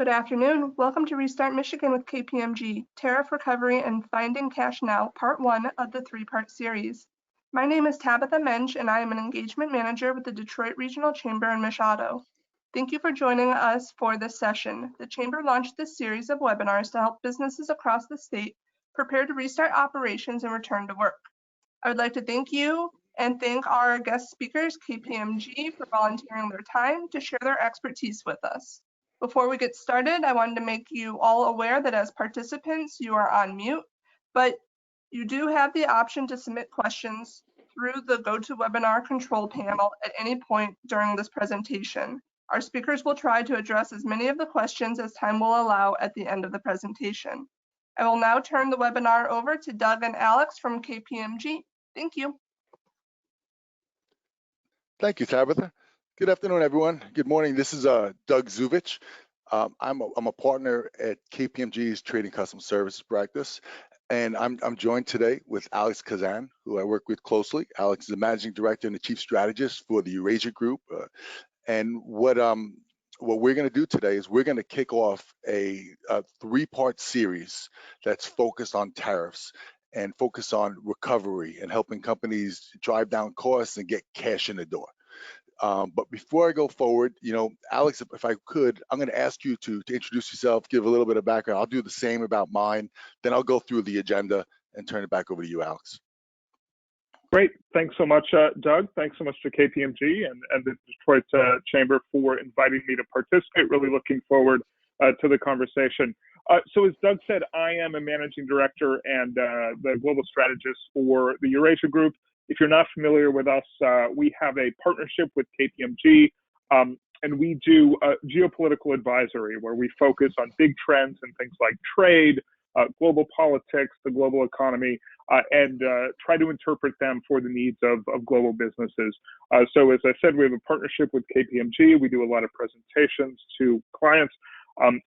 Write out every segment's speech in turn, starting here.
Good afternoon. Welcome to Restart Michigan with KPMG, Tariff Recovery and Finding Cash Now, Part 1 of the three-part series. My name is Tabitha Mensch, and I am an Engagement Manager with the Detroit Regional Chamber in Mich Auto. Thank you for joining us for this session. The Chamber launched this series of webinars to help businesses across the state prepare to restart operations and return to work. I would like to thank you and thank our guest speakers, KPMG, for volunteering their time to share their expertise with us. Before we get started, I wanted to make you all aware that as participants, you are on mute, but you do have the option to submit questions through the GoToWebinar control panel at any point during this presentation. Our speakers will try to address as many of the questions as time will allow at the end of the presentation. I will now turn the webinar over to Doug and Alex from KPMG. Thank you. Thank you, Tabitha. Good afternoon, everyone. Good morning. This is Doug Zuvich. I'm a partner at KPMG's Trading Custom Services practice, and I'm joined today with Alex Kazan, who I work with closely. Alex is the managing director and the chief strategist for the Eurasia group. And what we're going to do today is we're going to kick off a three-part series that's focused on tariffs and focus on recovery and helping companies drive down costs and get cash in the door. But before I go forward, Alex, if I could, I'm going to ask you to introduce yourself, give a little bit of background. I'll do the same about mine. Then I'll go through the agenda and turn it back over to you, Alex. Great. Thanks so much, Doug. Thanks so much to KPMG and the Detroit Chamber for inviting me to participate. Really looking forward to the conversation. So as Doug said, I am a managing director and the global strategist for the Eurasia group. If you're not familiar with us, we have a partnership with KPMG, and we do geopolitical advisory, where we focus on big trends and things like trade, global politics, the global economy, and try to interpret them for the needs of global businesses. So as I said, we have a partnership with KPMG. We do a lot of presentations to clients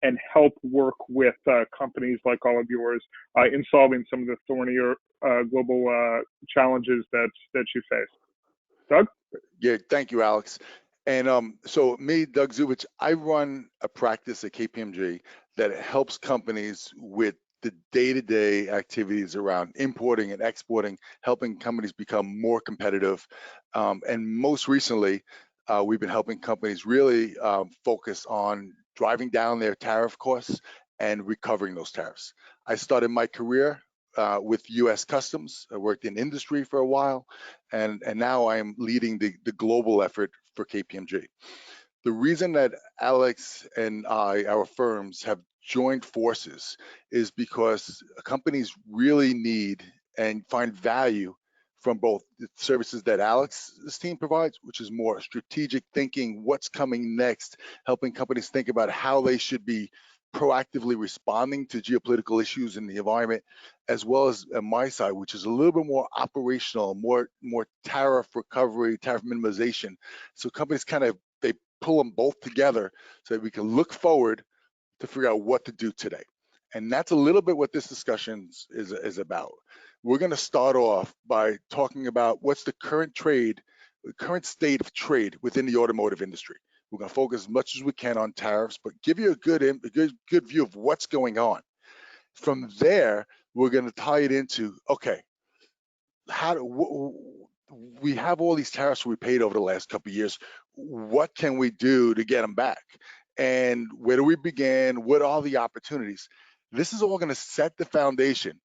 and help work with companies like all of yours in solving some of the thornier global challenges that you face. Doug? Yeah, thank you, Alex. And so me, Doug Zuvich, I run a practice at KPMG that helps companies with the day-to-day activities around importing and exporting, helping companies become more competitive. And most recently, we've been helping companies really focus on driving down their tariff costs and recovering those tariffs. I started my career with U.S. Customs. I worked in industry for a while, and now I am leading the global effort for KPMG. The reason that Alex and our firms have joined forces is because companies really need and find value from both the services that Alex's team provides, which is more strategic thinking, what's coming next, helping companies think about how they should be proactively responding to geopolitical issues in the environment, as well as my side, which is a little bit more operational, more tariff recovery, tariff minimization. So companies they pull them both together so that we can look forward to figure out what to do today. And that's a little bit what this discussion is about. We're going to start off by talking about what's the current state of trade within the automotive industry. We're going to focus as much as we can on tariffs, but give you a good view of what's going on. From there, we're going to tie it into, okay, we have all these tariffs we paid over the last couple of years. What can we do to get them back? And where do we begin? What are the opportunities? This is all going to set the foundation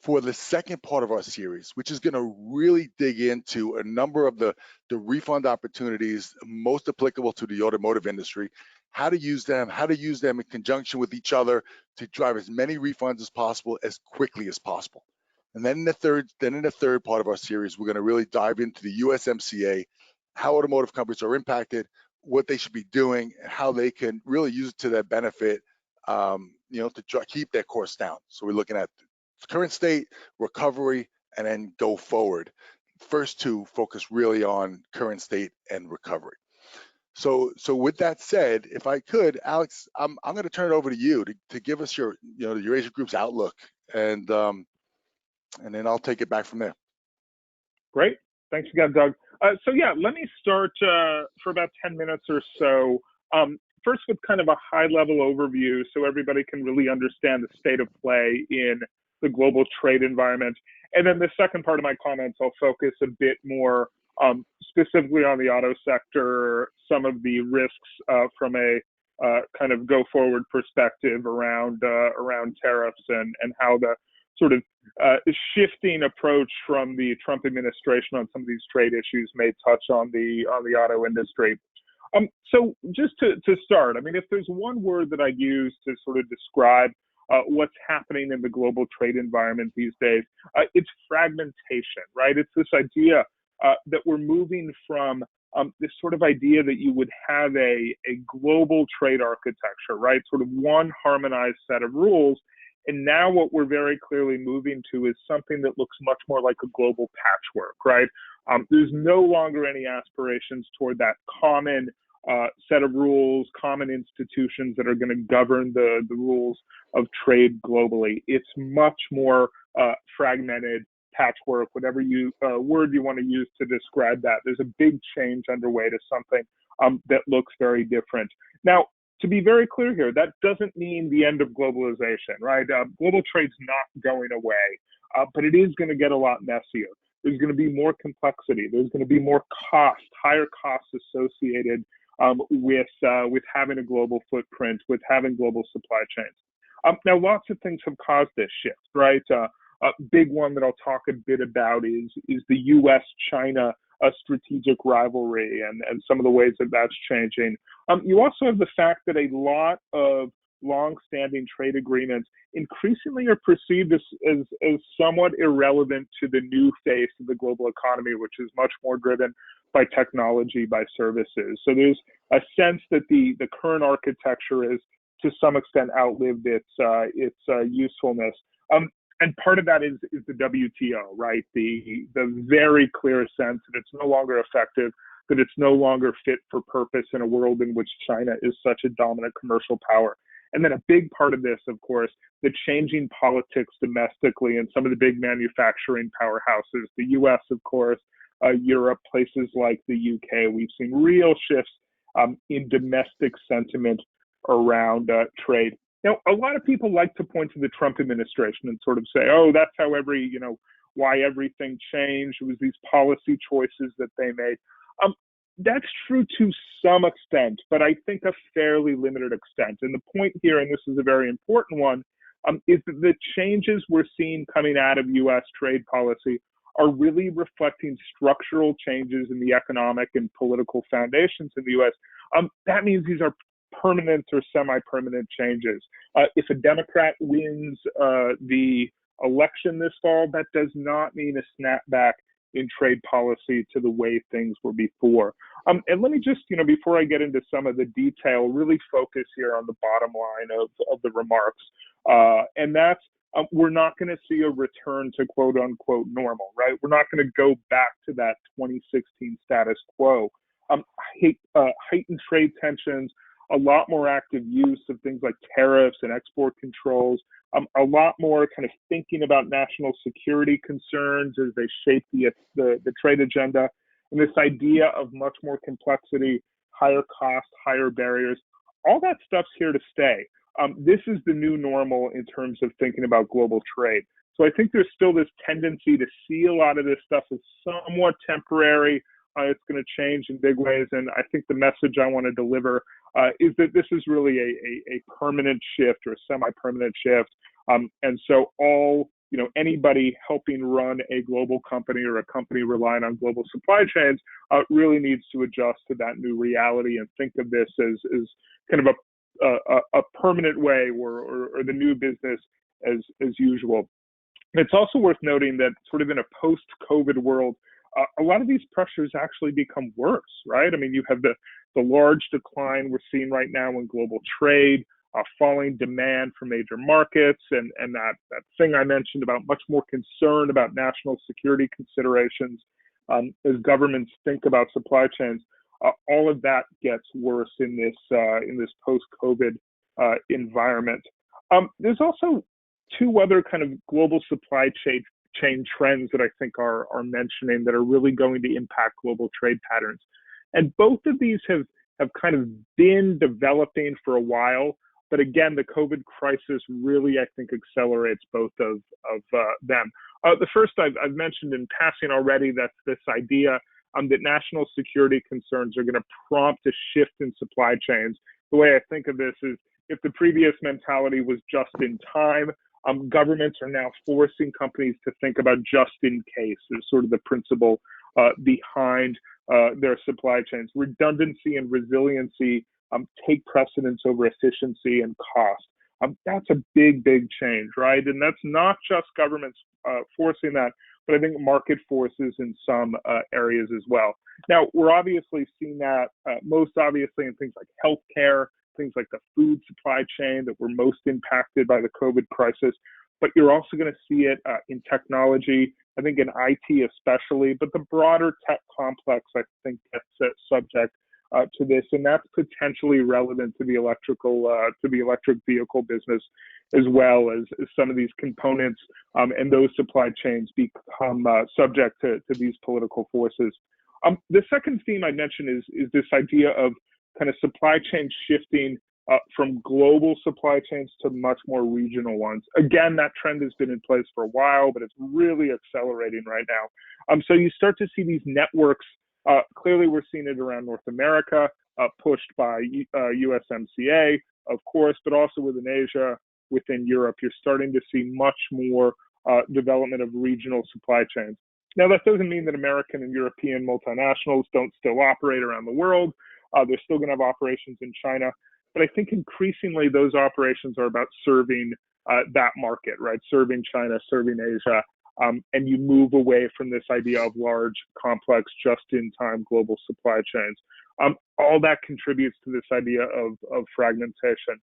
for the second part of our series, which is going to really dig into a number of the refund opportunities most applicable to the automotive industry, how to use them in conjunction with each other to drive as many refunds as possible as quickly as possible. And then in the third part of our series, we're going to really dive into the USMCA, how automotive companies are impacted, what they should be doing, and how they can really use it to their benefit, to keep their costs down. So we're looking at current state, recovery, and then go forward. First two focus really on current state and recovery. So with that said, if I could, Alex, I'm going to turn it over to you to give us your, the Eurasia Group's outlook, and then I'll take it back from there. Great. Thanks again, Doug. So yeah, let me start for about 10 minutes or so first with kind of a high-level overview so everybody can really understand the state of play in the global trade environment. And then the second part of my comments, I'll focus a bit more specifically on the auto sector, some of the risks from a kind of go-forward perspective around tariffs and how the sort of shifting approach from the Trump administration on some of these trade issues may touch on the auto industry. So just to start, I mean, if there's one word that I use to sort of describe what's happening in the global trade environment these days, it's fragmentation, right? It's this idea that we're moving from this sort of idea that you would have a global trade architecture, right? Sort of one harmonized set of rules. And now what we're very clearly moving to is something that looks much more like a global patchwork, right? There's no longer any aspirations toward that common set of rules, common institutions that are going to govern the rules of trade globally. It's much more fragmented, patchwork, whatever word you want to use to describe that. There's a big change underway to something that looks very different. Now, to be very clear here, that doesn't mean the end of globalization, right? Global trade's not going away, but it is going to get a lot messier. There's going to be more complexity. There's going to be more cost, higher costs associated with having a global footprint, with having global supply chains. Now, lots of things have caused this shift, right? A big one that I'll talk a bit about is the U.S.-China strategic rivalry and some of the ways that that's changing. You also have the fact that a lot of long-standing trade agreements increasingly are perceived as somewhat irrelevant to the new face of the global economy, which is much more driven by technology, by services. So there's a sense that the current architecture is to some extent outlived its usefulness. And part of that is the WTO, right? The very clear sense that it's no longer effective, that it's no longer fit for purpose in a world in which China is such a dominant commercial power. And then a big part of this, of course, the changing politics domestically in some of the big manufacturing powerhouses, the US, of course, Europe, places like the UK. We've seen real shifts in domestic sentiment around trade. Now, a lot of people like to point to the Trump administration and sort of say, oh, that's how why everything changed. It was these policy choices that they made. That's true to some extent, but I think a fairly limited extent. And the point here, and this is a very important one, is that the changes we're seeing coming out of U.S. trade policy are really reflecting structural changes in the economic and political foundations in the U.S. That means these are permanent or semi-permanent changes. If a Democrat wins the election this fall, that does not mean a snapback in trade policy to the way things were before. And let me just, before I get into some of the detail, really focus here on the bottom line of the remarks. And that's, we're not going to see a return to quote unquote normal, right? We're not going to go back to that 2016 status quo. Heightened trade tensions, a lot more active use of things like tariffs and export controls, a lot more kind of thinking about national security concerns as they shape the trade agenda, and this idea of much more complexity, higher cost, higher barriers, all that stuff's here to stay. This is the new normal in terms of thinking about global trade. So I think there's still this tendency to see a lot of this stuff as somewhat temporary. It's going to change in big ways. And I think the message I want to deliver is that this is really a permanent shift or a semi-permanent shift. And so anybody helping run a global company or a company relying on global supply chains really needs to adjust to that new reality and think of this as kind of a permanent way or the new business as usual. And it's also worth noting that sort of in a post-COVID world, a lot of these pressures actually become worse, right? I mean, you have the large decline we're seeing right now in global trade, falling demand for major markets, and that thing I mentioned about much more concern about national security considerations as governments think about supply chains. All of that gets worse in this post-COVID environment. There's also two other kind of global supply chain trends that I think are mentioning that are really going to impact global trade patterns. And both of these have have kind of been developing for a while. But again, the COVID crisis really, I think, accelerates both of them. The first I've mentioned in passing already, that's this idea that national security concerns are going to prompt a shift in supply chains. The way I think of this is, if the previous mentality was just in time, governments are now forcing companies to think about just in case as sort of the principle behind their supply chains. Redundancy and resiliency take precedence over efficiency and cost. That's a big, big change, right? And that's not just governments forcing that, but I think market forces in some areas as well. Now, we're obviously seeing that most obviously in things like healthcare, things like the food supply chain that were most impacted by the COVID crisis, but you're also going to see it in technology, I think in IT especially, but the broader tech complex, I think, gets subject to this, and that's potentially relevant to the electric vehicle business as well, as some of these components and those supply chains become subject to these political forces. The second theme I mentioned is this idea of kind of supply chain shifting from global supply chains to much more regional ones. Again, that trend has been in place for a while, but it's really accelerating right now. So you start to see these networks. Clearly, we're seeing it around North America, pushed by USMCA, of course, but also within Asia, within Europe. You're starting to see much more development of regional supply chains. Now, that doesn't mean that American and European multinationals don't still operate around the world. They're still going to have operations in China. But I think increasingly those operations are about serving that market, right? Serving China, serving Asia. And you move away from this idea of large, complex, just-in-time global supply chains. All that contributes to this idea of fragmentation.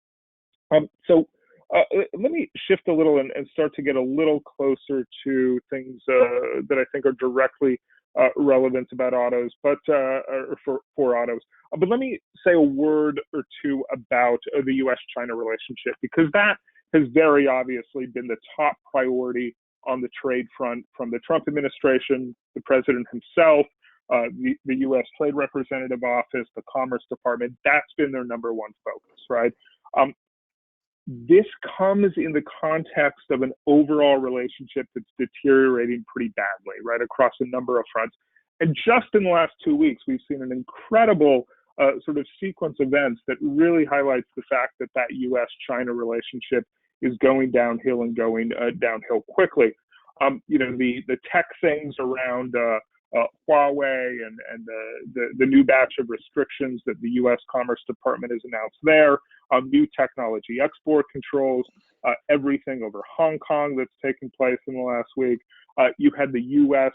So let me shift a little and start to get a little closer to things that I think are directly relevant about autos, but for autos. But let me say a word or two about the U.S.-China relationship, because that has very obviously been the top priority on the trade front from the Trump administration, the president himself, the U.S. Trade Representative Office, the Commerce Department. That's been their number one focus, right? This comes in the context of an overall relationship that's deteriorating pretty badly, right, across a number of fronts. And just in the last 2 weeks, we've seen an incredible sort of sequence of events that really highlights the fact that that U.S.-China relationship is going downhill and going downhill quickly. The tech things around Huawei and the new batch of restrictions that the U.S. Commerce Department has announced there, new technology export controls, everything over Hong Kong that's taken place in the last week. You had the U.S.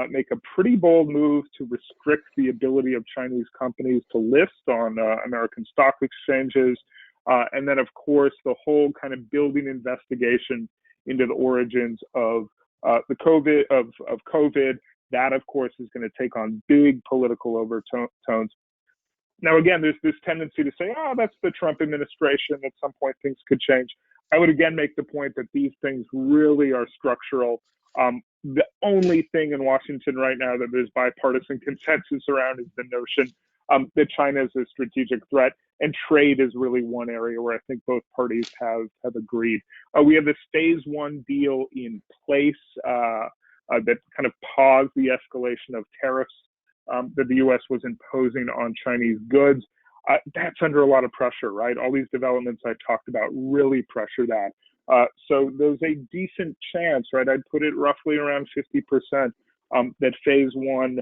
Make a pretty bold move to restrict the ability of Chinese companies to list on American stock exchanges. And then, of course, the whole kind of building investigation into the origins of the COVID of COVID. That, of course, is going to take on big political overtones. Now, again, there's this tendency to say, that's the Trump administration. At some point, things could change. I would again make the point that these things really are structural. The only thing in Washington right now that there's bipartisan consensus around is the notion that China is a strategic threat, and trade is really one area where I think both parties have agreed. We have this phase one deal in place that kind of paused the escalation of tariffs that the U.S. was imposing on Chinese goods. That's under a lot of pressure, right? All these developments I talked about really pressure that. So there's a decent chance, right? I'd put it roughly around 50% that phase one,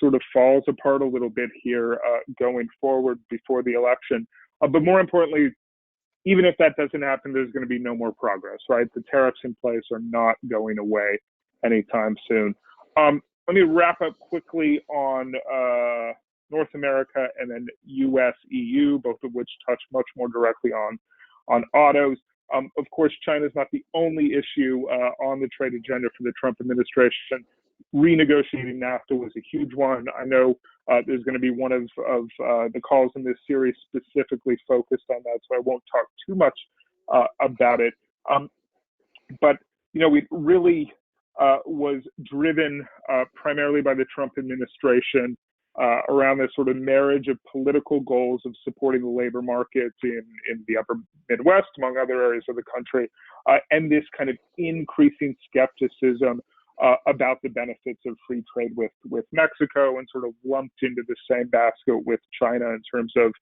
sort of falls apart a little bit here going forward before the election. But more importantly, even if that doesn't happen, there's going to be no more progress, right? The tariffs in place are not going away anytime soon. Let me wrap up quickly on North America and then US, EU, both of which touch much more directly on autos. Of course, China is not the only issue on the trade agenda for the Trump administration. Renegotiating NAFTA was a huge one. I know there's going to be one of the calls in this series specifically focused on that, so I won't talk too much about it. But, it really was driven primarily by the Trump administration around this sort of marriage of political goals of supporting the labor market in the upper Midwest, among other areas of the country, and this kind of increasing skepticism about the benefits of free trade with Mexico, and sort of lumped into the same basket with China in terms of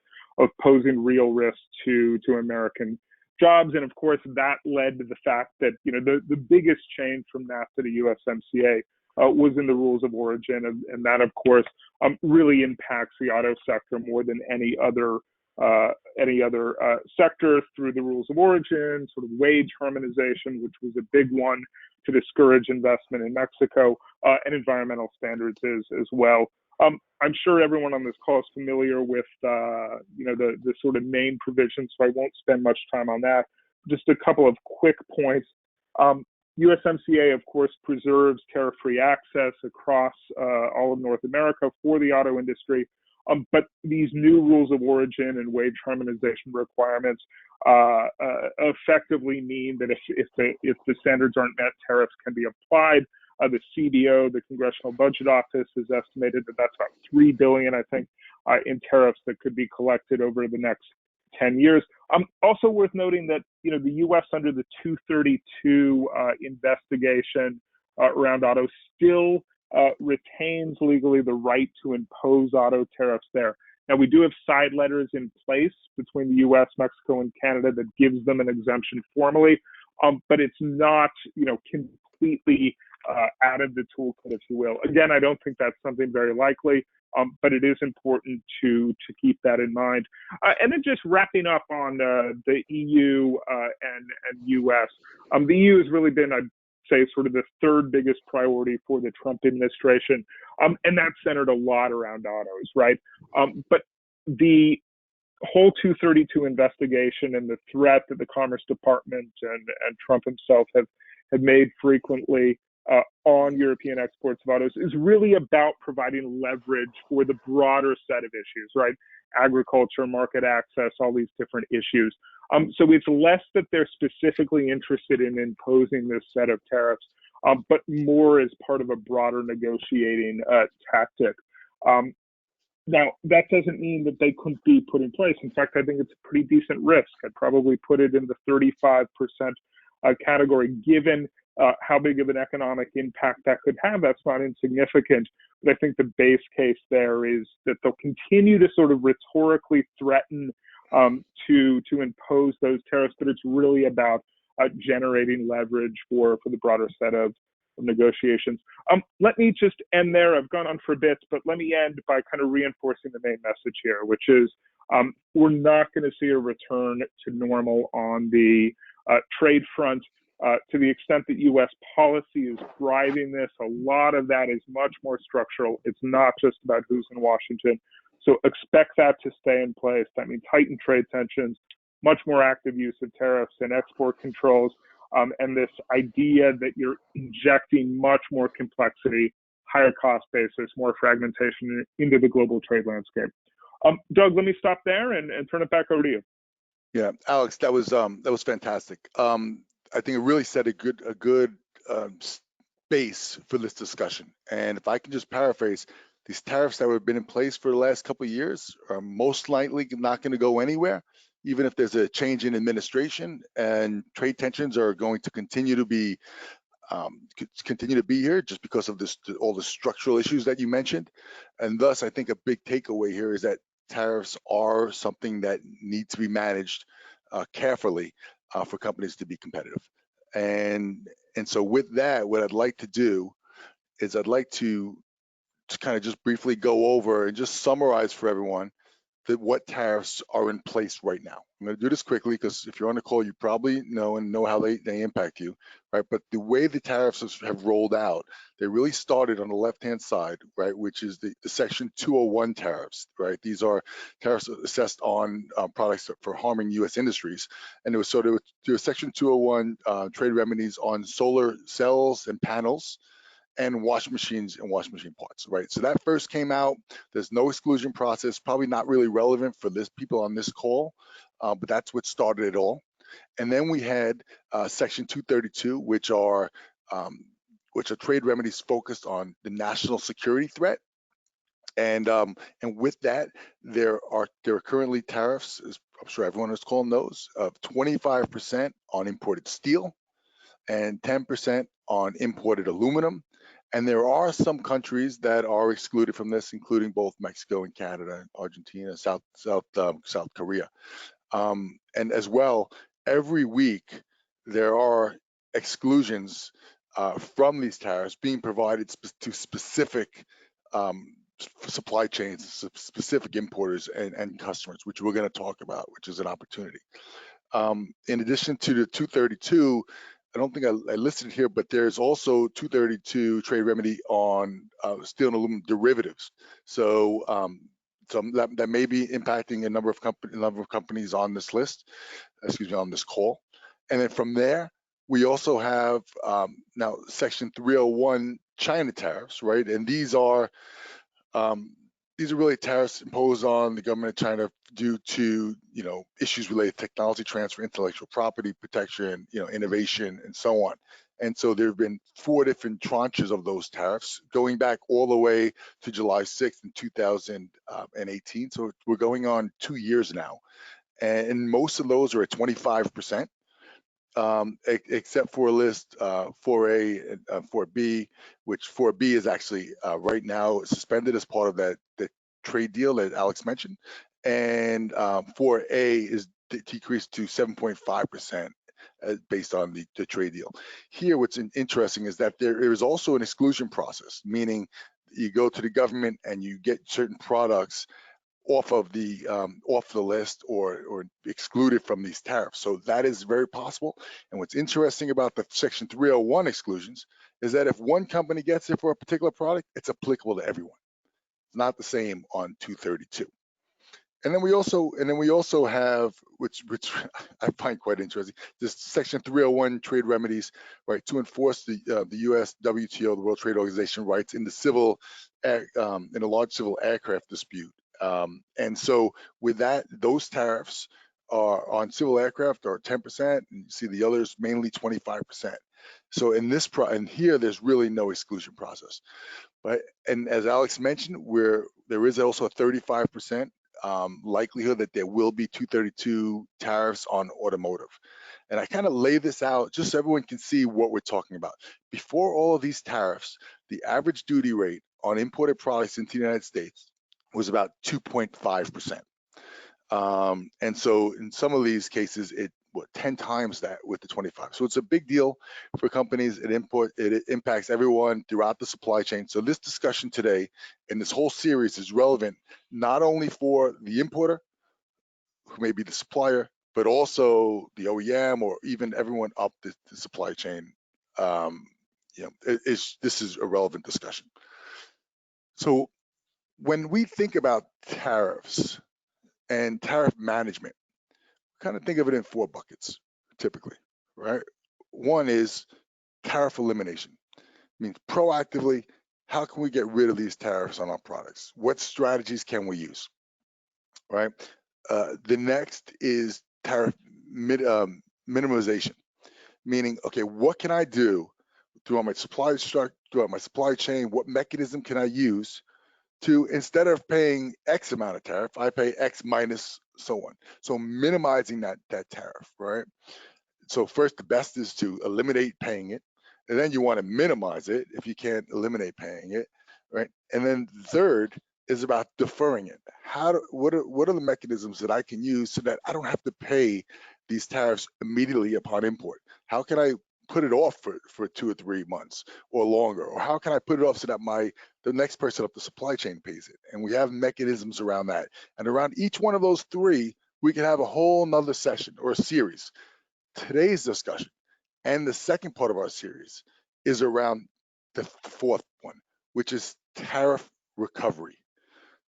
posing real risk to American jobs. And of course, that led to the fact that, you know, the biggest change from NAFTA to USMCA was in the rules of origin, and that, of course, really impacts the auto sector more than any other sector through the rules of origin, sort of wage harmonization, which was a big one to discourage investment in Mexico, and environmental standards as well. I'm sure everyone on this call is familiar with you know, the sort of main provisions, so I won't spend much time on that. Just a couple of quick points. USMCA, of course, preserves tariff-free access across all of North America for the auto industry. But these new rules of origin and wage harmonization requirements effectively mean that if the standards aren't met, tariffs can be applied. The CBO, the Congressional Budget Office, has estimated that that's about $3 billion, I think, in tariffs that could be collected over the next 10 years. Also worth noting that, you know, the U.S. under the 232 investigation around auto still retains legally the right to impose auto tariffs there. Now, we do have side letters in place between the U.S., Mexico, and Canada that gives them an exemption formally, but it's not, you know, completely out of the toolkit, if you will. Again, I don't think that's something very likely, but it is important to keep that in mind. And then just wrapping up on the EU and US. The EU has really been, I'd say, sort of the third biggest priority for the Trump administration, and that's centered a lot around autos, right? But the whole 232 investigation and the threat that the Commerce Department and Trump himself have made frequently on European exports of autos is really about providing leverage for the broader set of issues, right? Agriculture, market access, all these different issues. So it's less that they're specifically interested in imposing this set of tariffs, but more as part of a broader negotiating tactic. Now, that doesn't mean that they couldn't be put in place. In fact, I think it's a pretty decent risk. I'd probably put it in the 35% category, given how big of an economic impact that could have. That's not insignificant. But I think the base case there is that they'll continue to sort of rhetorically threaten to impose those tariffs, but it's really about generating leverage for the broader set of negotiations. Let me just end there. I've gone on for a bit, but let me end by kind of reinforcing the main message here, which is we're not going to see a return to normal on the trade front. To the extent that U.S. policy is driving this, a lot of that is much more structural. It's not just about who's in Washington. So expect that to stay in place. That means heightened trade tensions, much more active use of tariffs and export controls, and this idea that you're injecting much more complexity, higher cost basis, more fragmentation into the global trade landscape. Doug, let me stop there and turn it back over to you. Yeah, Alex, that was fantastic. I think it really set a good base for this discussion. And if I can just paraphrase, these tariffs that have been in place for the last couple of years are most likely not going to go anywhere, even if there's a change in administration, and trade tensions are going to continue to be here just because of all the structural issues that you mentioned. And thus, I think a big takeaway here is that tariffs are something that need to be managed carefully for companies to be competitive. And so with that, what I'd like to do is I'd like to kind of just briefly go over and just summarize for everyone that what tariffs are in place right now. I'm going to do this quickly because if you're on the call, you probably know how they impact you, right? But the way the tariffs have rolled out, they really started on the left-hand side, right, which is the Section 201 tariffs, right? These are tariffs assessed on products for harming U.S. industries. And there was Section 201 trade remedies on solar cells and panels, and washing machines and washing machine parts, right? So that first came out. There's no exclusion process, probably not really relevant for people on this call, but that's what started it all. And then we had Section 232, which are trade remedies focused on the national security threat. And with that, there are currently tariffs, as I'm sure everyone is calling those, of 25% on imported steel and 10% on imported aluminum. And there are some countries that are excluded from this, including both Mexico and Canada, Argentina, South Korea. And as well, every week there are exclusions from these tariffs being provided to specific supply chains, specific importers and customers, which we're going to talk about, which is an opportunity. In addition to the 232, I don't think I listed it here, but there's also 232 trade remedy on steel and aluminum derivatives. So, that may be impacting a number of companies on this list, on this call. And then from there, we also have now Section 301 China tariffs, right? And these are really tariffs imposed on the government of China due to, issues related to technology transfer, intellectual property protection, innovation, and so on. And so there have been 4 different tranches of those tariffs going back all the way to July 6th in 2018. So we're going on 2 years now. And most of those are at 25%. Except for a list 4A and 4B, which 4B is actually right now suspended as part of that trade deal that Alex mentioned, and 4A is decreased to 7.5% based on the trade deal. Here, what's interesting is that there is also an exclusion process, meaning you go to the government and you get certain products off the list or excluded from these tariffs. So that is very possible. And what's interesting about the Section 301 exclusions is that if one company gets it for a particular product, it's applicable to everyone. It's not the same on 232. And then we also have, which I find quite interesting, this Section 301 trade remedies, right, to enforce the U.S. WTO, the World Trade Organization, rights in the in a large civil aircraft dispute. And so with that, those tariffs are on civil aircraft are 10%, and you see the others mainly 25%. So in this and here, there's really no exclusion process. But and as Alex mentioned, there is also a 35% likelihood that there will be 232 tariffs on automotive. And I kind of lay this out just so everyone can see what we're talking about. Before all of these tariffs, the average duty rate on imported products into the United States was about 2.5%. And so in some of these cases, 10 times that with the 25. So it's a big deal for companies. It impacts everyone throughout the supply chain. So this discussion today and this whole series is relevant not only for the importer, who may be the supplier, but also the OEM or even everyone up the supply chain. This is a relevant discussion. So when we think about tariffs and tariff management, kind of think of it in 4 buckets, typically, right? One is tariff elimination. It means proactively, how can we get rid of these tariffs on our products? What strategies can we use, right? The next is tariff minimization, meaning, okay, what can I do throughout my supply chain? What mechanism can I use to, instead of paying X amount of tariff, I pay X minus so on. So minimizing that tariff, right? So first, the best is to eliminate paying it, and then you want to minimize it if you can't eliminate paying it, right? And then third is about deferring it. What are the mechanisms that I can use so that I don't have to pay these tariffs immediately upon import? How can I put it off for 2 or 3 months or longer? Or how can I put it off so that the next person up the supply chain pays it? And we have mechanisms around that. And around each one of those 3, we can have a whole nother session or a series. Today's discussion and the second part of our series is around the 4th one, which is tariff recovery.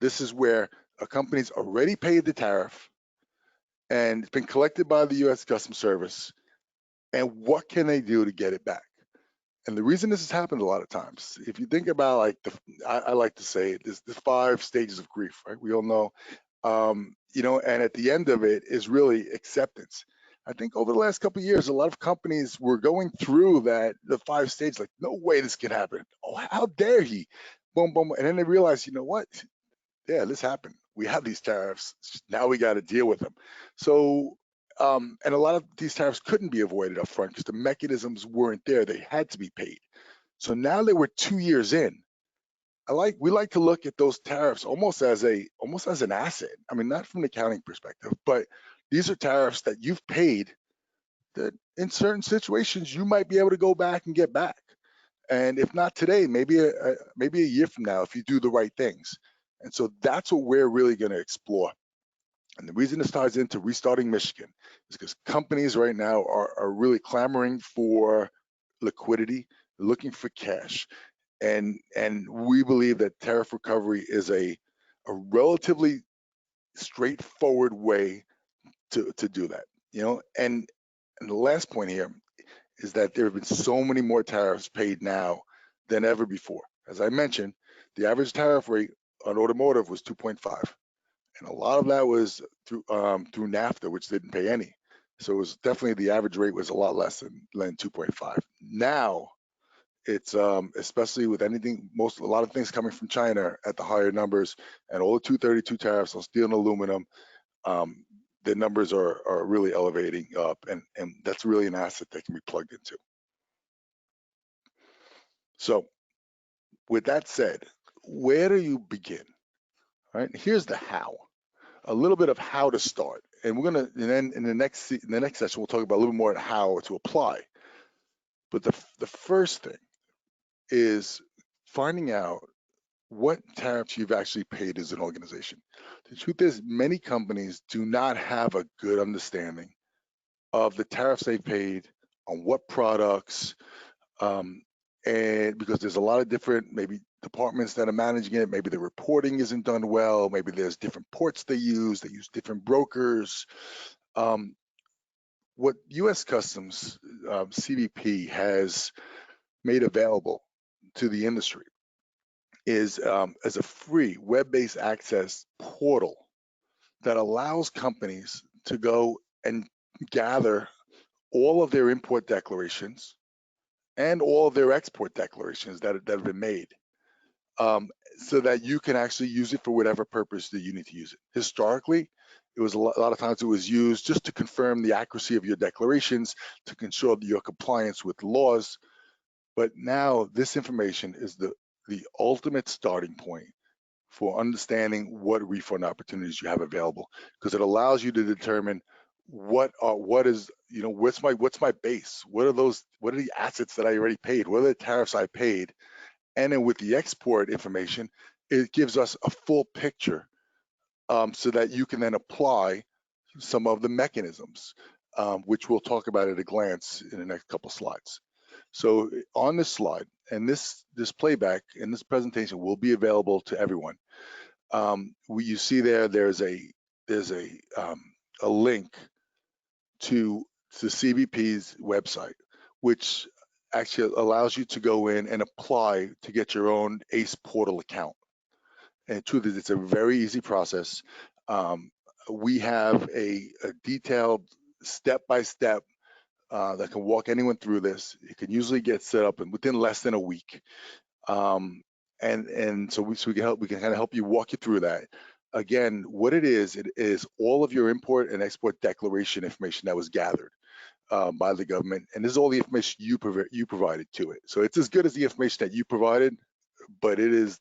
This is where a company's already paid the tariff and it's been collected by the U.S. Customs Service. And what can they do to get it back? And the reason this has happened a lot of times, if you think about I like to say there's the 5 stages of grief, right? We all know, and at the end of it is really acceptance. I think over the last couple of years, a lot of companies were going through the 5 stages, like, no way this can happen. Oh, how dare he? Boom, boom. And then they realize, you know what? yeah, this happened. We have these tariffs. Now we got to deal with them. So, and a lot of these tariffs couldn't be avoided up front because the mechanisms weren't there. They had to be paid. So now that we're 2 years in, we like to look at those tariffs almost as an asset. I mean, not from an accounting perspective, but these are tariffs that you've paid that in certain situations you might be able to go back and get back. And if not today, maybe maybe a year from now if you do the right things. And so that's what we're really going to explore. And the reason this ties into restarting Michigan is because companies right now are really clamoring for liquidity, looking for cash. And we believe that tariff recovery is a relatively straightforward way to do that. And the last point here is that there have been so many more tariffs paid now than ever before. As I mentioned, the average tariff rate on automotive was 2.5, and a lot of that was through NAFTA, which didn't pay any. So it was definitely, the average rate was a lot less than 2.5. Now it's especially with a lot of things coming from China at the higher numbers, and all the 232 tariffs on steel and aluminum, the numbers are really elevating up, and that's really an asset that can be plugged into. So with that said, where do you begin? All right, here's the how. A little bit of how to start, and we're gonna, and then in the next session we'll talk about a little more on how to apply. But the first thing is finding out what tariffs you've actually paid as an organization. The truth is, many companies do not have a good understanding of the tariffs they paid on what products, and because there's a lot of different maybe departments that are managing it, maybe the reporting isn't done well, maybe there's different ports they use different brokers. What U.S. Customs, CBP, has made available to the industry is as a free web-based access portal that allows companies to go and gather all of their import declarations and all of their export declarations that have been made, so that you can actually use it for whatever purpose that you need to use it. Historically, it was a lot of times it was used just to confirm the accuracy of your declarations, to ensure your compliance with laws. But now this information is the ultimate starting point for understanding what refund opportunities you have available, because it allows you to determine what's my base, what are the assets that I already paid, what are the tariffs I paid. And then with the export information, it gives us a full picture, so that you can then apply some of the mechanisms, which we'll talk about at a glance in the next couple slides. So on this slide, and this playback and this presentation will be available to everyone. You see there's a link to CBP's website, which actually allows you to go in and apply to get your own ACE portal account. And the truth is, it's a very easy process. We have a detailed step-by-step that can walk anyone through this. It can usually get set up within less than a week. And so we can kind of help you, walk you through that. Again, what it is all of your import and export declaration information that was gathered by the government, and this is all the information you provided to it. So it's as good as the information that you provided, but it is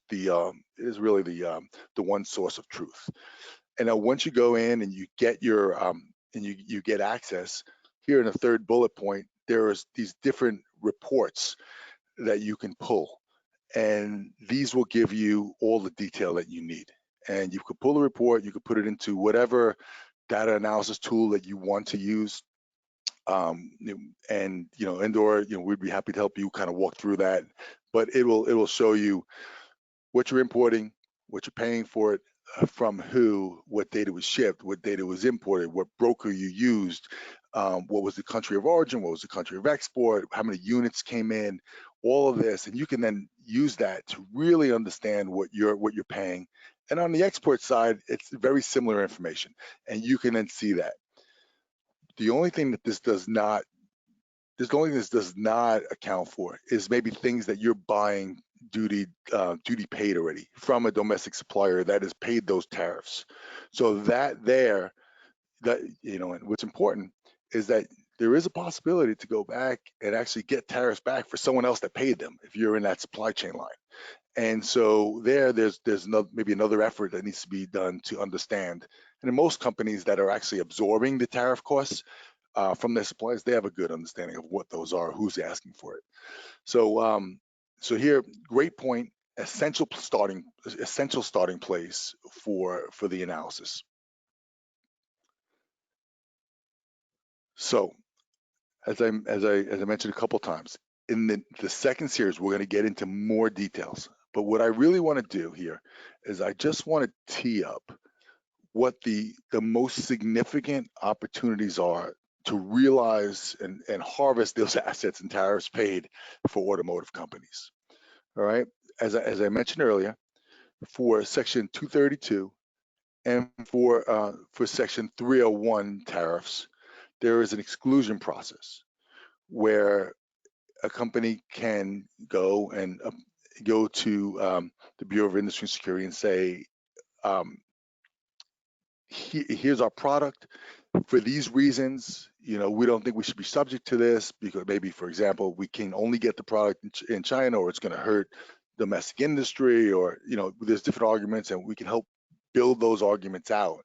really the one source of truth. And now once you go in and you get your and you get access, here in the third bullet point, there's these different reports that you can pull, and these will give you all the detail that you need. And you could pull the report, you could put it into whatever data analysis tool that you want to use, and we'd be happy to help you kind of walk through that. But it will show you what you're importing, what you're paying for it, from who, what data was shipped, what data was imported, what broker you used, what was the country of origin, what was the country of export, how many units came in, all of this. And you can then use that to really understand what you're paying. And on the export side, it's very similar information, and you can then see that. The only thing that this does not account for is maybe things that you're buying duty paid already from a domestic supplier that has paid those tariffs. So that and what's important is that there is a possibility to go back and actually get tariffs back for someone else that paid them if you're in that supply chain line. And so there's maybe another effort that needs to be done to understand. And in most companies that are actually absorbing the tariff costs from their suppliers, they have a good understanding of what those are, who's asking for it. So here, great point, essential starting place for the analysis. So as I mentioned a couple times, in the second series, we're going to get into more details. But what I really want to do here is I just want to tee up what the most significant opportunities are to realize and harvest those assets and tariffs paid for automotive companies. All right, as I mentioned earlier, for Section 232 and for Section 301 tariffs, there is an exclusion process where a company can go to the Bureau of Industry and Security and say, here's our product. For these reasons, we don't think we should be subject to this because maybe, for example, we can only get the product in China, or it's going to hurt domestic industry, or there's different arguments, and we can help build those arguments out.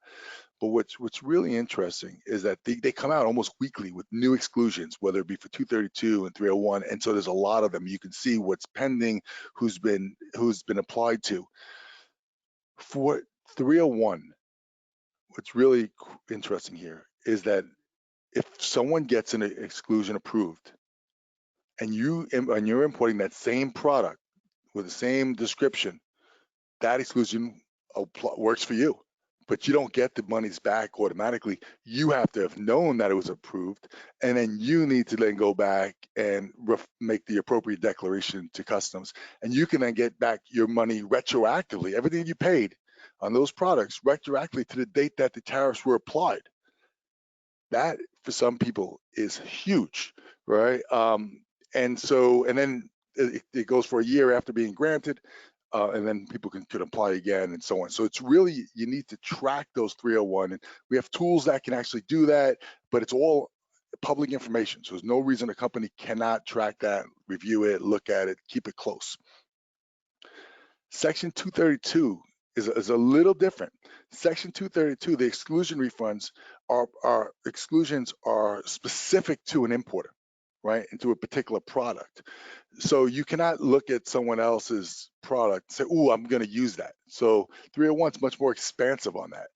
But what's really interesting is that they come out almost weekly with new exclusions, whether it be for 232 and 301, and so there's a lot of them. You can see what's pending, who's been applied to. For 301, what's really interesting here is that if someone gets an exclusion approved, and you're importing that same product with the same description, that exclusion works for you. But you don't get the monies back automatically. You have to have known that it was approved, and then you need to then go back and make the appropriate declaration to customs, and you can then get back your money retroactively, everything you paid on those products retroactively to the date that the tariffs were applied. That for some people is huge, right? And then it goes for a year after being granted. And then people could apply again and so on. So it's really, you need to track those 301, and we have tools that can actually do that, but it's all public information. So there's no reason a company cannot track that, review it, look at it, keep it close. Section 232 is a little different. Section 232, the exclusion refunds exclusions are specific to an importer, right, into a particular product. So you cannot look at someone else's product and say, "Oh, I'm going to use that." So 301 is much more expansive on that.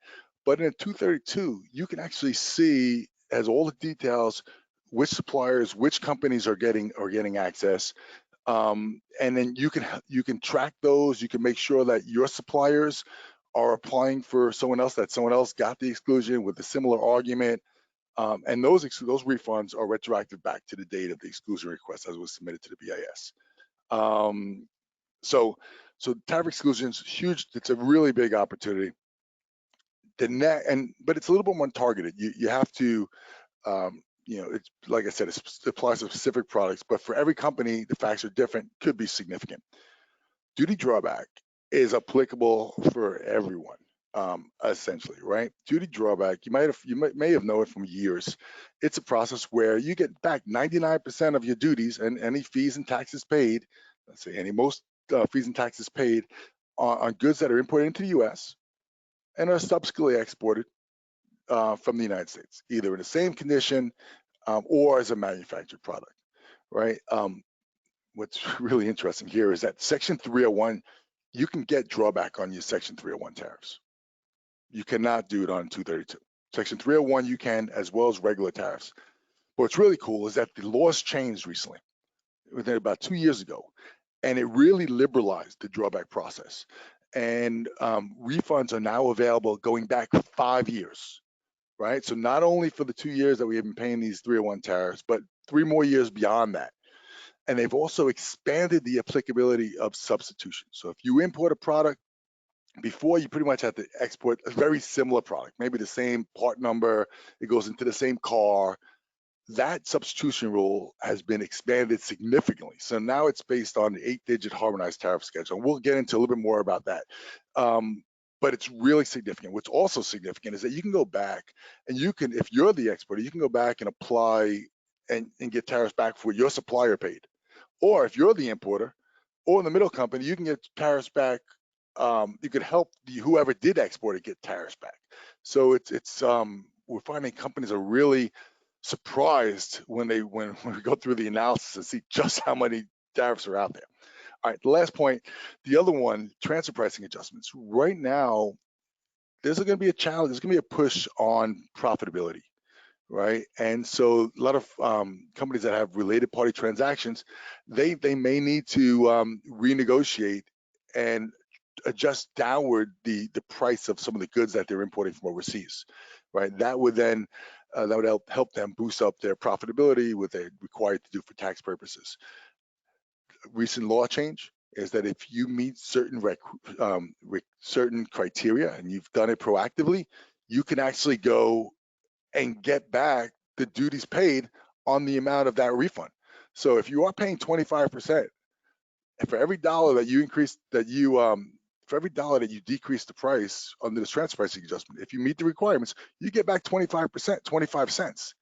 But in 232, you can actually see, as all the details, which suppliers, which companies are getting access, and then you can track those. You can make sure that your suppliers are applying for someone else, that someone else got the exclusion with a similar argument. And those refunds are retroactive back to the date of the exclusion request as was submitted to the BIS. So tariff exclusions, huge. It's a really big opportunity. But it's a little bit more targeted. You have to, it's like I said, it applies to specific products, but for every company, the facts are different, could be significant. Duty drawback is applicable for everyone. Essentially, right? Duty drawback, you may have known it from years. It's a process where you get back 99% of your duties and any fees and taxes paid. Let's say most fees and taxes paid on goods that are imported into the U.S. and are subsequently exported from the United States, either in the same condition or as a manufactured product, right? What's really interesting here is that Section 301, you can get drawback on your Section 301 tariffs. You cannot do it on 232. Section 301 you can, as well as regular tariffs. But what's really cool is that the laws changed recently, within about 2 years ago, and it really liberalized the drawback process. And refunds are now available going back 5 years, right? So not only for the 2 years that we have been paying these 301 tariffs, but 3 more years beyond that. And they've also expanded the applicability of substitution. So if you import a product, before you pretty much had to export a very similar product, maybe the same part number, it goes into the same car. that substitution rule has been expanded significantly. So now it's based on the 8-digit harmonized tariff schedule. And we'll get into a little bit more about that. But it's really significant. What's also significant is that you can go back and you can, if you're the exporter, you can go back and apply and get tariffs back for what your supplier paid. Or if you're the importer or the middle company, you can get tariffs back. You could help whoever did export it get tariffs back. So we're finding companies are really surprised when we go through the analysis and see just how many tariffs are out there. All right, the last point, the other one, transfer pricing adjustments. Right now, there's going to be a challenge. There's going to be a push on profitability, right? And so a lot of companies that have related party transactions, they may need to renegotiate and adjust downward the price of some of the goods that they're importing from overseas, right? That would then help them boost up their profitability, what they're required to do for tax purposes. Recent law change is that if you meet certain certain criteria and you've done it proactively, you can actually go and get back the duties paid on the amount of that refund. So if you are paying 25%, and for every dollar that you increase, for every dollar that you decrease the price under this transfer pricing adjustment, if you meet the requirements, you get back 25%, 25 cents.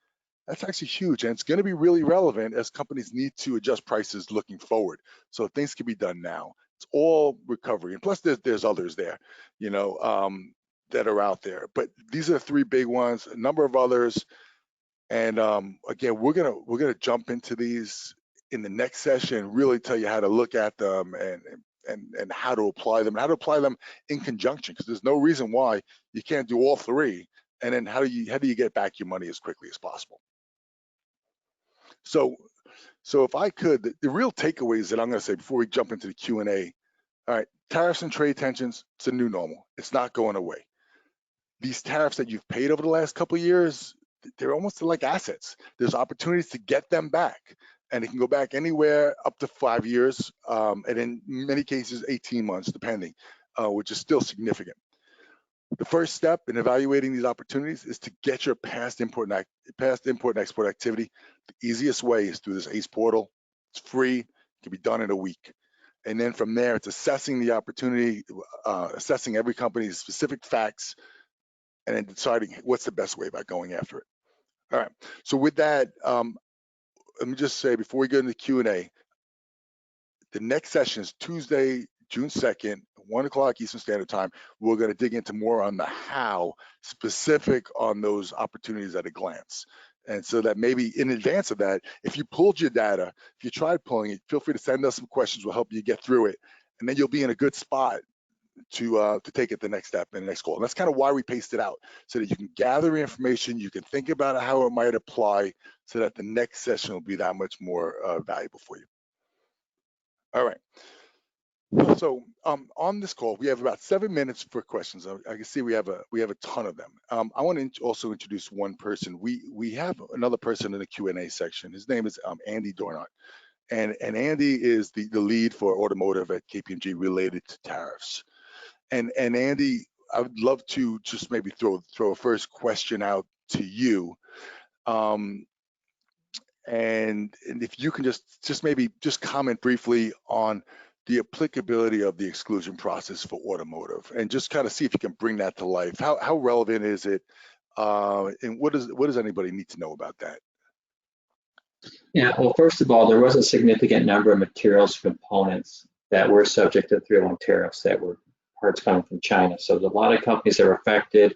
That's actually huge, and it's going to be really relevant as companies need to adjust prices looking forward. So things can be done now. It's all recovery, and plus there's others there, that are out there. But these are the three big ones. A number of others, and again, we're gonna jump into these in the next session. Really tell you how to look at them and how to apply them, and how to apply them in conjunction, because there's no reason why you can't do all three. And then how do you get back your money as quickly as possible? So if I could, the real takeaways that I'm going to say before we jump into the Q&A, all right, tariffs and trade tensions, it's a new normal. It's not going away. These tariffs that you've paid over the last couple of years, they're almost like assets. There's opportunities to get them back, and it can go back anywhere up to 5 years, and in many cases, 18 months, depending, which is still significant. The first step in evaluating these opportunities is to get your past import and export activity. The easiest way is through this ACE portal. It's free, it can be done in a week. And then from there, it's assessing the opportunity, assessing every company's specific facts, and then deciding what's the best way about going after it. All right, so with that, let me just say before we go into the Q&A, the next session is Tuesday, June 2nd, 1 o'clock Eastern Standard Time. We're going to dig into more on the how, specific on those opportunities at a glance. And so that maybe in advance of that, if you pulled your data, if you tried pulling it, feel free to send us some questions. We'll help you get through it. And then you'll be in a good spot to take it the next step in the next call. And that's kind of why we paced it out, so that you can gather information, you can think about how it might apply, so that the next session will be that much more valuable for you. All right. So on this call, we have about 7 minutes for questions. I can see we have a ton of them. I want to also introduce one person. We have another person in the Q&A section. His name is Andy Dornot, and Andy is the lead for automotive at KPMG related to tariffs. And Andy, I would love to just maybe throw a first question out to you. And if you can just maybe comment briefly on the applicability of the exclusion process for automotive, and just kind of see if you can bring that to life. How relevant is it, and what does anybody need to know about that? Yeah, well, first of all, there was a significant number of materials components that were subject to 301 tariffs that were parts coming from China. So there's a lot of companies that were affected,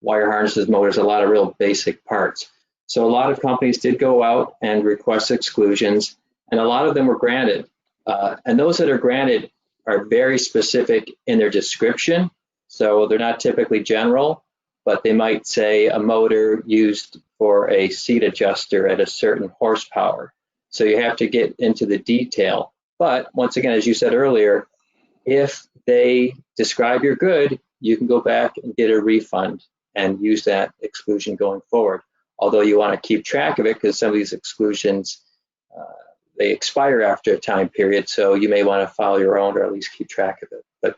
wire harnesses, motors, a lot of real basic parts. So a lot of companies did go out and request exclusions, and a lot of them were granted. And those that are granted are very specific in their description. So they're not typically general, but they might say a motor used for a seat adjuster at a certain horsepower. So you have to get into the detail. But once again, as you said earlier, if they describe your good, you can go back and get a refund and use that exclusion going forward. Although you want to keep track of it, because some of these exclusions, they expire after a time period, so you may want to follow your own or at least keep track of it. But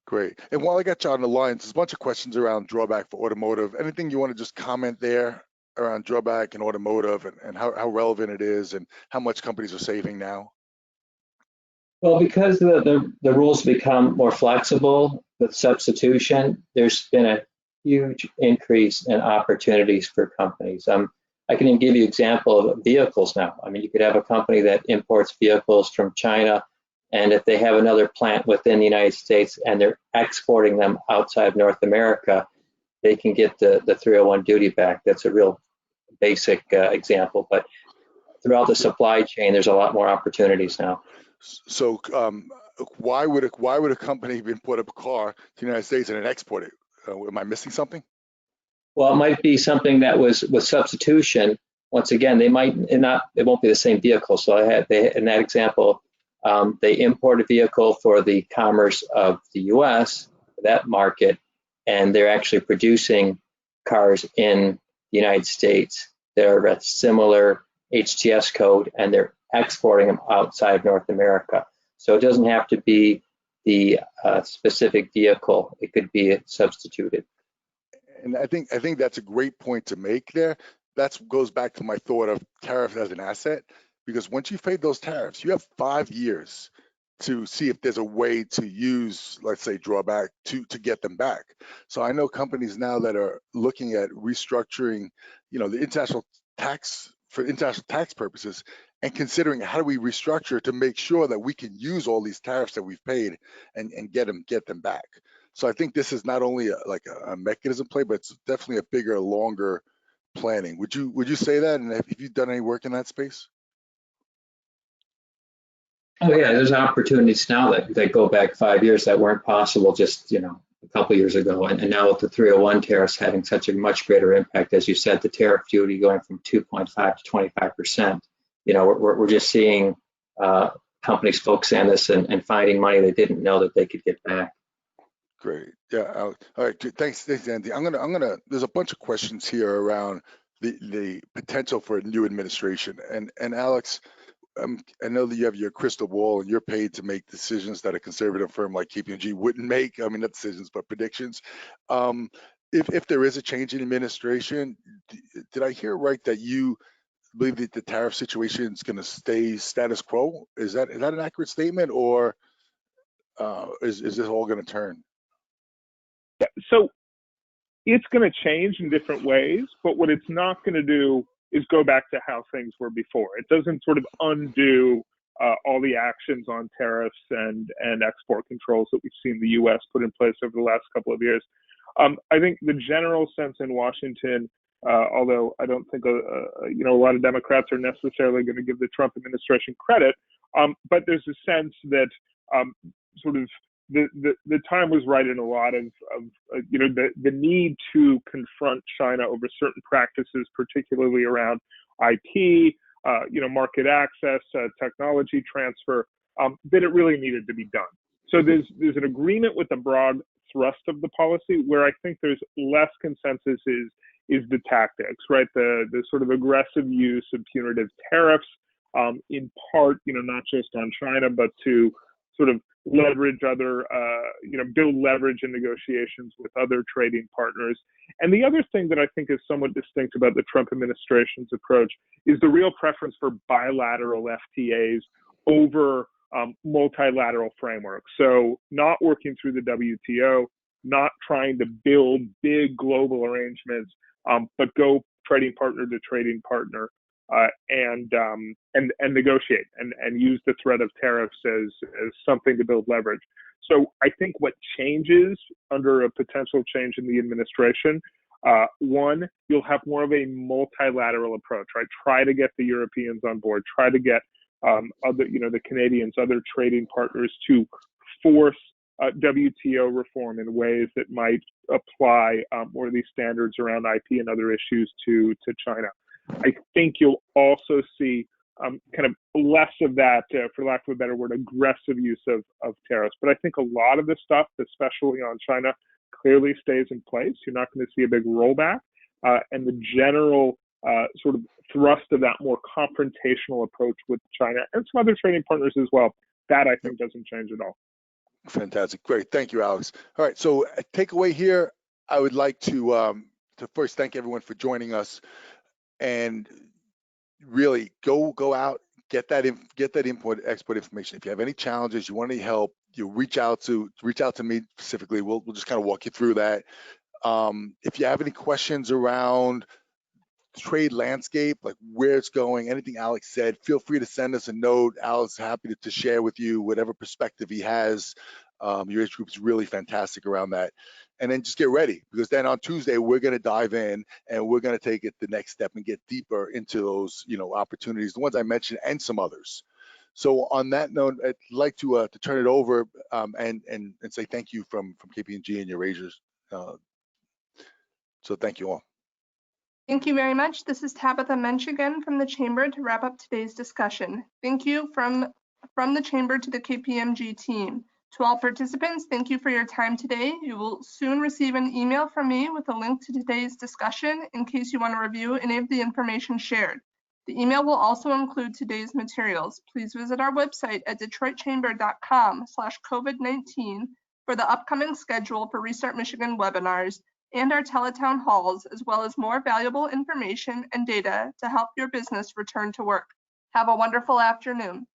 great. And while I got you on the line, there's a bunch of questions around drawback for automotive. Anything you want to just comment there around drawback and automotive and how relevant it is and how much companies are saving now? Well, because the rules become more flexible with substitution, there's been a huge increase in opportunities for companies. I can even give you an example of vehicles now. I mean, you could have a company that imports vehicles from China, and if they have another plant within the United States and they're exporting them outside North America, they can get the 301 duty back. That's a real basic example, but throughout the supply chain, there's a lot more opportunities now. So why would a company import a car to the United States and then export it? Am I missing something? Well, it might be something that was with substitution. Once again, they might not. It won't be the same vehicle. So in that example, they import a vehicle for the commerce of the U.S. that market, and they're actually producing cars in the United States that are a similar HTS code, and they're exporting them outside North America. So it doesn't have to be the specific vehicle. It could be substituted. And I think that's a great point to make there. That goes back to my thought of tariff as an asset, because once you pay those tariffs, you have 5 years to see if there's a way to use, let's say, drawback to get them back. So I know companies now that are looking at restructuring, the international tax for international tax purposes, and considering how do we restructure to make sure that we can use all these tariffs that we've paid and get them back. So I think this is not only a mechanism play, but it's definitely a bigger, longer planning. Would you say that? And have you done any work in that space? Oh yeah, there's opportunities now that go back 5 years that weren't possible just a couple of years ago, and now with the 301 tariffs having such a much greater impact, as you said, the tariff duty going from 2.5 to 25%. We're just seeing companies focus on this and finding money they didn't know that they could get back. Great. Yeah. All right. Thanks, Andy. I'm gonna. There's a bunch of questions here around the potential for a new administration. And Alex, I know that you have your crystal ball and you're paid to make decisions that a conservative firm like KPMG wouldn't make. I mean, not decisions, but predictions. If there is a change in administration, did I hear right that you believe that the tariff situation is going to stay status quo? Is that an accurate statement, or is this all going to turn? Yeah, so it's going to change in different ways, but what it's not going to do is go back to how things were before. It doesn't sort of undo all the actions on tariffs and export controls that we've seen the U.S. put in place over the last couple of years. I think the general sense in Washington, although I don't think a lot of Democrats are necessarily going to give the Trump administration credit, but there's a sense that sort of the time was right in a lot of the need to confront China over certain practices, particularly around IP, market access, technology transfer, that it really needed to be done. So there's an agreement with the broad thrust of the policy. Where I think there's less consensus is the tactics, right? The sort of aggressive use of punitive tariffs, in part, not just on China, but to sort of leverage other, build leverage in negotiations with other trading partners. And the other thing that I think is somewhat distinct about the Trump administration's approach is the real preference for bilateral FTAs over multilateral frameworks. So not working through the WTO, not trying to build big global arrangements, but go trading partner to trading partner. And negotiate and use the threat of tariffs as something to build leverage. So I think what changes under a potential change in the administration, one, you'll have more of a multilateral approach, right? Try to get the Europeans on board, try to get the Canadians, other trading partners to force WTO reform in ways that might apply more of these standards around IP and other issues to China. I think you'll also see kind of less of that, for lack of a better word, aggressive use of tariffs. But I think a lot of this stuff, especially on China, clearly stays in place. You're not going to see a big rollback. And the general sort of thrust of that more confrontational approach with China and some other trading partners as well, that I think doesn't change at all. Fantastic. Great. Thank you, Alex. All right. So takeaway here, I would like to first thank everyone for joining us. and really go out, get that import export information. If you have any challenges, you want any help, you reach out to me specifically. We'll just kind of walk you through that. If you have any questions around trade landscape, like where it's going, anything Alex said, feel free to send us a note. Alex is happy to share with you whatever perspective he has. Your age group is really fantastic around that. And then just get ready, because then on Tuesday we're going to dive in and we're going to take it the next step and get deeper into those, opportunities, the ones I mentioned and some others. So on that note, I'd like to turn it over and say thank you from KPMG and Eurasia. So thank you all. Thank you very much. This is Tabitha Mensch again from the Chamber to wrap up today's discussion. Thank you from the Chamber to the KPMG team. To all participants, thank you for your time today. You will soon receive an email from me with a link to today's discussion in case you want to review any of the information shared. The email will also include today's materials. Please visit our website at detroitchamber.com/COVID-19 for the upcoming schedule for Restart Michigan webinars and our teletown halls, as well as more valuable information and data to help your business return to work. Have a wonderful afternoon.